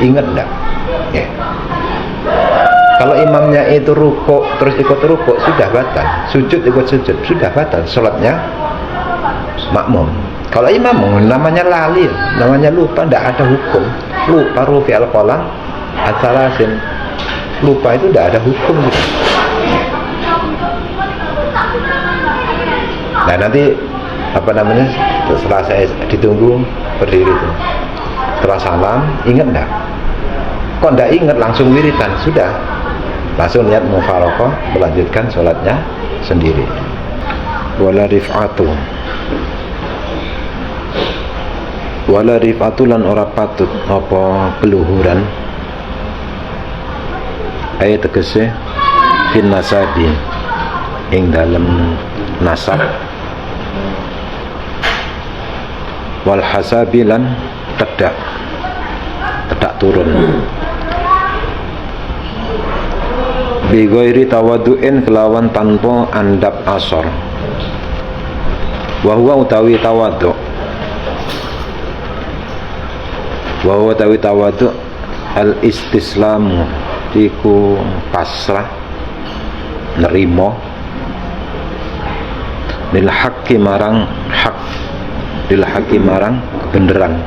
ingat enggak? Ya. Kalau imamnya itu rukuk terus ikut rukuk sudah batal, sujud ikut sujud sudah batal, sholatnya makmum. Kalau imam namanya lali, namanya lupa, tidak ada hukum. Lupa rufi al-qalam at-salasin, lupa itu tidak ada hukum gitu. Nah nanti setelah saya ditunggu berdiri itu, setelah salam ingat enggak? Kok enggak ingat, langsung wiridan, sudah langsung niat mufaraqah, melanjutkan sholatnya sendiri. Wala rif'atu lan ora patut apa keluhuran, ayat tegese fin nasabi ing dalem nasab, wal hasabi lan tedak turun, bi ghairi tawaddu'in kelawan tanpa andap asor, wa huwa utawi tawaddu', wa huwa utawi tawaddu' al istislamu iku pasrah nerimo lil haqqi marang hak, lil haqqi marang kebenaran,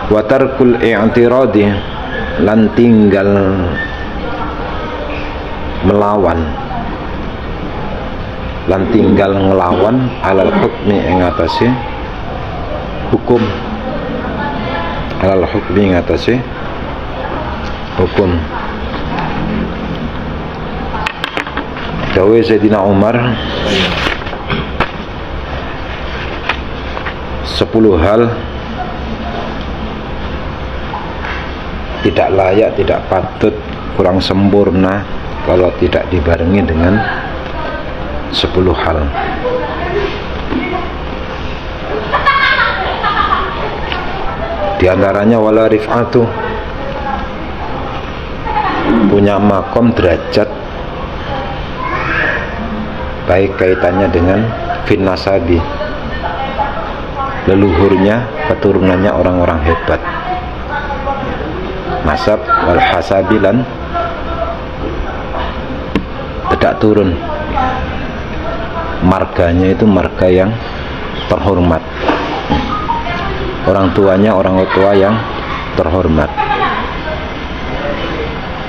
wa tarkul i'tiradi lan tinggal melawan, lan tinggal ngelawan alal hukmi ing atase hukum, alal hukmi ing atase hukum. Dawuh Sayyidina Umar, 10 hal tidak layak, tidak patut, kurang sempurna kalau tidak dibarengi dengan 10 hal. Di antaranya wala rif'atu, punya makom derajat baik kaitannya dengan fin nasabi, leluhurnya, keturunannya orang-orang hebat, nasab, wal hasabi lan tidak turun, marganya itu marga yang terhormat, orang tuanya orang tua yang terhormat,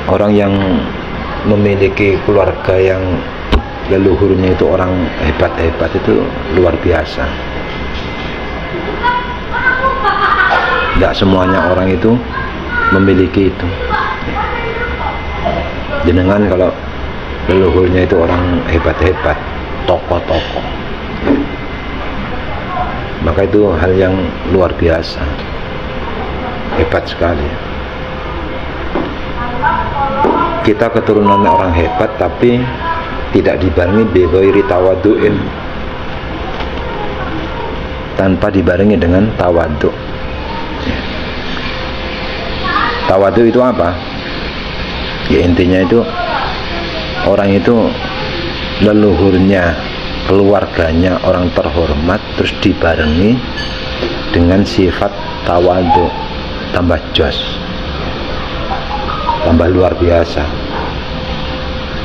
orang yang memiliki keluarga yang leluhurnya itu orang hebat-hebat, itu luar biasa. Tidak semuanya orang itu memiliki itu. Jenengan kalau leluhurnya itu orang hebat-hebat, tokoh-tokoh, maka itu hal yang luar biasa, hebat sekali. Kita keturunannya orang hebat tapi tidak dibarengi bi ghairi tawaddu'in, tanpa dibarengi dengan tawaddu'. Tawaddu' itu apa? Ya intinya itu orang itu leluhurnya, keluarganya orang terhormat, terus dibarengi dengan sifat tawaddu', tambah jos, tambah luar biasa,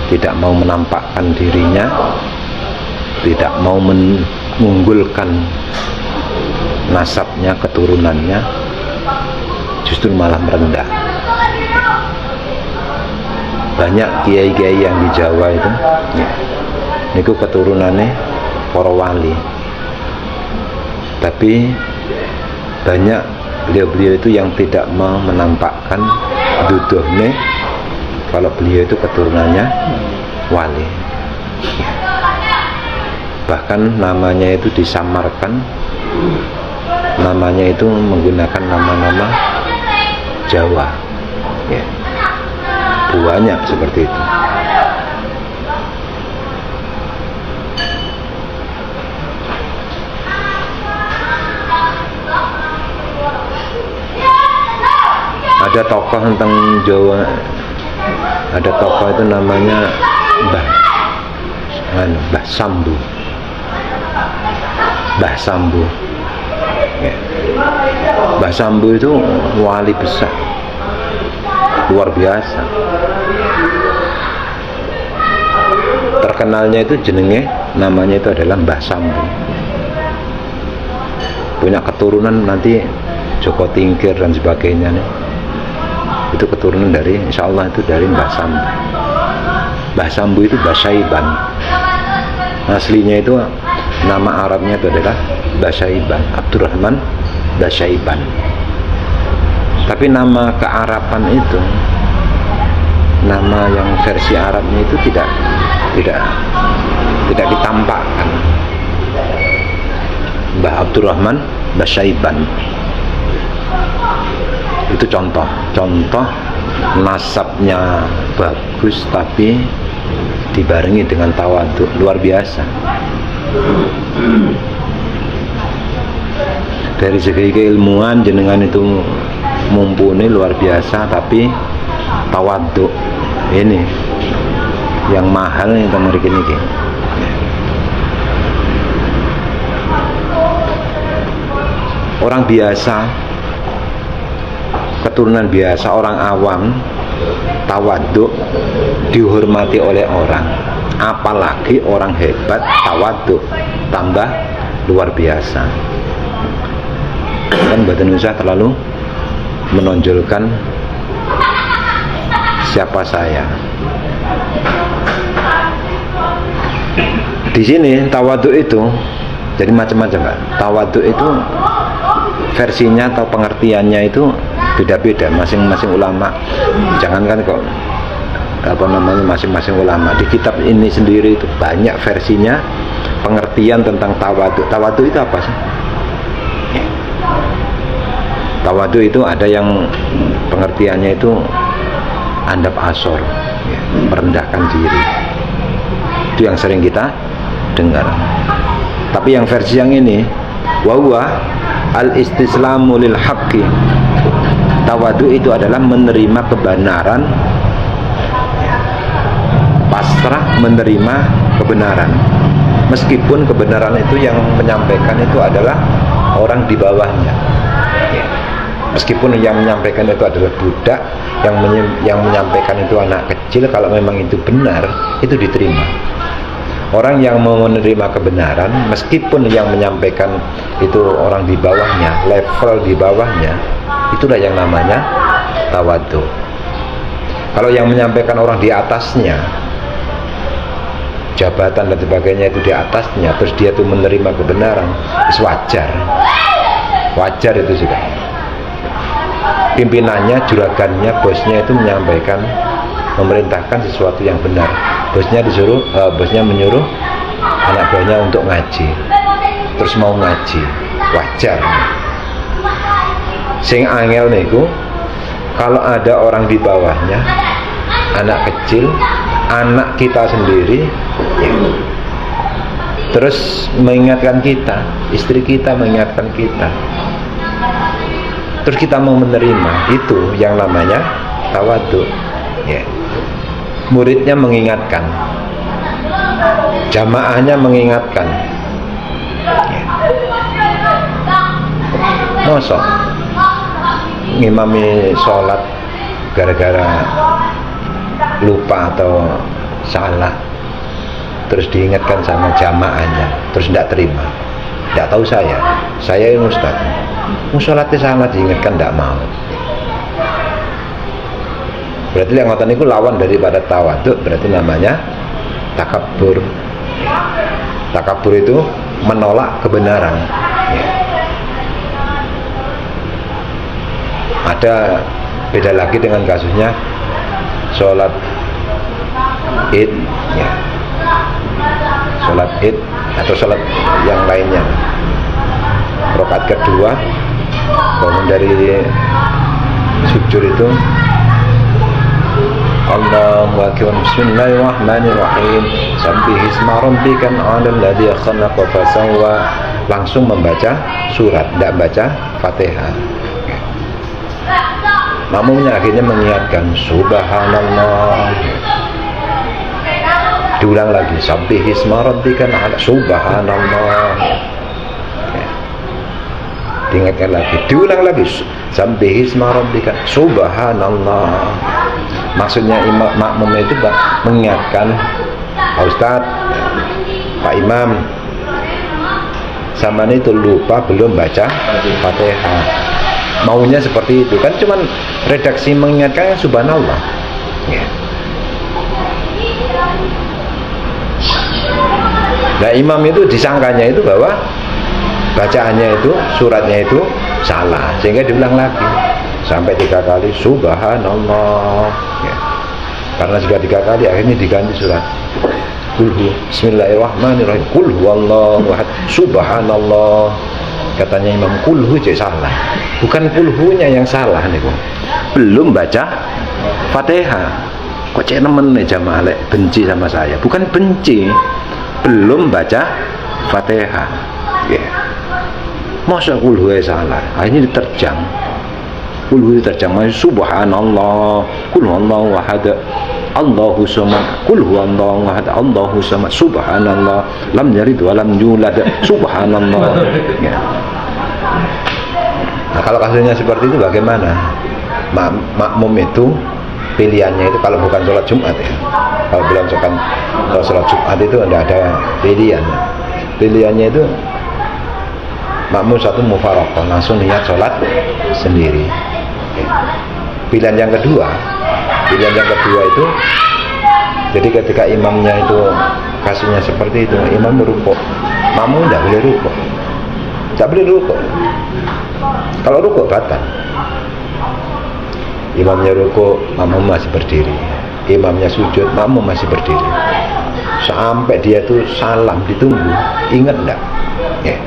tidak mau menampakkan dirinya, tidak mau mengunggulkan nasabnya, keturunannya, justru malah merendah. Banyak kiai-kiai yang di Jawa itu niku keturunannya para wali, tapi banyak beliau-beliau itu yang tidak mau menampakkan duduhnya kalau beliau itu keturunannya wali, bahkan namanya itu disamarkan, namanya itu menggunakan nama-nama Jawa, ya. Banyak seperti itu. Ada tokoh tentang Jawa, ada tokoh itu namanya Mbah Sambu, Mbah Mbah Sambu itu wali besar, luar biasa. Terkenalnya itu jenenge, namanya itu adalah Mbah Sambu. Punya keturunan nanti Joko Tingkir dan sebagainya nih. Itu keturunan dari, insya Allah itu dari Mbah Sambu. Mbah Sambu itu Basyaiban. Aslinya itu nama Arabnya itu adalah Basyaiban, Abdurrahman Basyaiban. Tapi nama kearaban itu, nama yang versi Arabnya itu tidak ditampakkan. Mbah Abdurrahman Basyaiban itu contoh nasabnya bagus tapi dibarengi dengan tawadhu, luar biasa. Dari segi keilmuan jenengan itu mumpuni luar biasa, tapi tawadhu ini yang mahal yang kita merikin ini. Orang biasa, keturunan biasa, orang awam, tawadhu dihormati oleh orang, apalagi orang hebat, tawadhu tambah luar biasa. Kan badan usaha terlalu menonjolkan siapa saya. Di sini tawadhu itu jadi macam-macam, Pak. Tawadhu itu versinya atau pengertiannya itu beda-beda masing-masing ulama. Jangankan kok masing-masing ulama, di kitab ini sendiri itu banyak versinya pengertian tentang tawadhu. Tawadhu itu apa sih? Tawadhu itu ada yang pengertiannya itu andap asor, merendahkan diri. Itu yang sering kita dengar. Tapi yang versi yang ini, wahwa al-istislamu lil haqqi. Tawadhu itu adalah menerima kebenaran, pasrah menerima kebenaran, meskipun kebenaran itu yang menyampaikan itu adalah orang di bawahnya. Meskipun yang menyampaikan itu adalah budak, yang menyampaikan itu anak kecil, kalau memang itu benar, itu diterima. Orang yang mau menerima kebenaran, meskipun yang menyampaikan itu orang di bawahnya, level di bawahnya, itulah yang namanya tawadhu. Kalau yang menyampaikan orang di atasnya, jabatan dan sebagainya itu di atasnya, terus dia tuh menerima kebenaran, itu wajar itu sudah. Pimpinannya, juragannya, bosnya itu menyampaikan, memerintahkan sesuatu yang benar. Bosnya menyuruh anak buahnya untuk ngaji, terus mau ngaji, wajar. Sing angel niku kalau ada orang di bawahnya, anak kecil, anak kita sendiri, ya, terus mengingatkan kita, istri kita mengingatkan kita, terus kita mau menerima, itu yang namanya tawadhu. Ya. Muridnya mengingatkan, jamaahnya mengingatkan. Ya. Mosok ngimami sholat gara-gara lupa atau salah, terus diingatkan sama jamaahnya, terus tidak terima, tidak tahu saya yang ustaz, sholatnya salah, diingatkan tidak mau. Berarti yang ngoten itu lawan daripada tawadhu, berarti namanya takabur. Takabur itu menolak kebenaran. Ada beda lagi dengan kasusnya sholat id, ya. Sholat id atau sholat yang lainnya. Rakaat kedua bangun dari sujud itu, Allahu akbar, bismillahirrahmanirrahim, sabbih isma rabbikal a'la alladzi khalaqa fasawwa, langsung membaca surat, tidak baca Fatihah. Makmumnya akhirnya mengingatkan subhanallah, diulang lagi sabbih isma rabbikal a'la, subhanallah, diingatkan lagi, diulang lagi, Sabbihisma rabbika, subhanallah. Maksudnya makmum itu mengingatkan Pak Ustadz, Pak Imam, sama itu lupa belum baca Fatihah. Maunya seperti itu kan, cuman redaksi mengingatkan yang subhanallah ya. Nah imam itu disangkanya itu bahwa bacaannya itu, suratnya itu salah, sehingga diulang lagi sampai 3 kali subhanallah ya. Karena sudah 3 kali akhirnya diganti surat kulhu, bismillahirrahmanirrahim, kulhu wallahu ahad, subhanallah. Katanya imam, kulhu jadi salah, bukan kulhunya yang salah nih, belum baca Fatihah. Kok cek nemen nih jamaah lek benci sama saya? Bukan benci, belum baca Fatihah ya. Masa kulhu salah, akhirnya diterjang, kulhu diterjang masih subhanallah, kulhu wallahu ahad, Allahu samad, qul huwallahu ahad, Allahu samad, subhanallah, lam yalid wa lam yulad, subhanallah ya. Nah kalau kasusnya seperti itu bagaimana? Makmum itu pilihannya itu kalau bukan sholat Jumat ya, kalau belum sholat Jumat itu tidak ada pilihan. Pilihannya itu makmum satu mufaraqah, langsung niat sholat sendiri. Pilihan yang kedua itu, jadi ketika imamnya itu kasusnya seperti itu, imam berukuk, makmum tidak boleh rukuk, tidak boleh rukuk. Kalau rukuk batal. Imamnya rukuk, makmum masih berdiri. Imamnya sujud, makmum masih berdiri. Sampai dia tuh salam ditunggu, ingat enggak? Ya.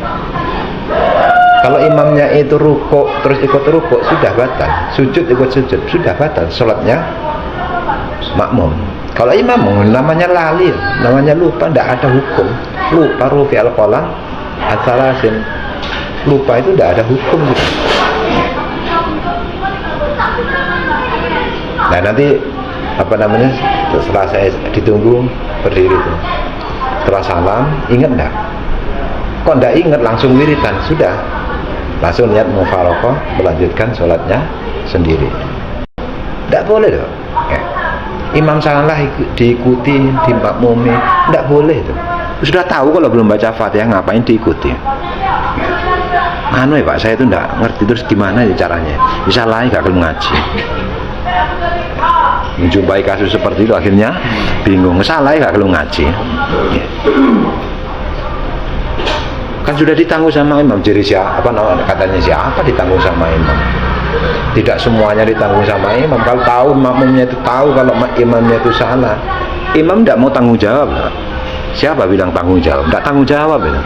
Kalau imamnya itu rukuk terus ikut rukuk sudah batal, sujud ikut sujud sudah batal, sholatnya makmum. Kalau imam namanya lali, namanya lupa, tidak ada hukum. Lupa rufi al-qalam as-salasin, lupa itu tidak ada hukum gitu. Nah nanti apa namanya, setelah saya ditunggu berdiri itu, setelah salam ingat enggak? Kok enggak ingat, langsung wiritan, sudah langsung niat mufaraqah, melanjutkan sholatnya sendiri. Tidak boleh loh ya. Imam salah diikuti, dimakmumi, tidak boleh itu. Sudah tahu kalau belum baca Fatihah ngapain diikuti? Anu ya Pak, saya itu tidak ngerti, terus gimana ya caranya? Bisa lain gak akan ngaji. Menjumpai kasus seperti itu akhirnya bingung, salah ya gak akan ngaji ya. Kan sudah ditanggung sama imam, jadi siapa katanya siapa ditanggung sama imam? Tidak semuanya ditanggung sama imam. Kalau tahu makmumnya itu tahu kalau imamnya itu salah, imam tidak mau tanggung jawab. Siapa bilang tanggung jawab? Tidak tanggung jawab itu.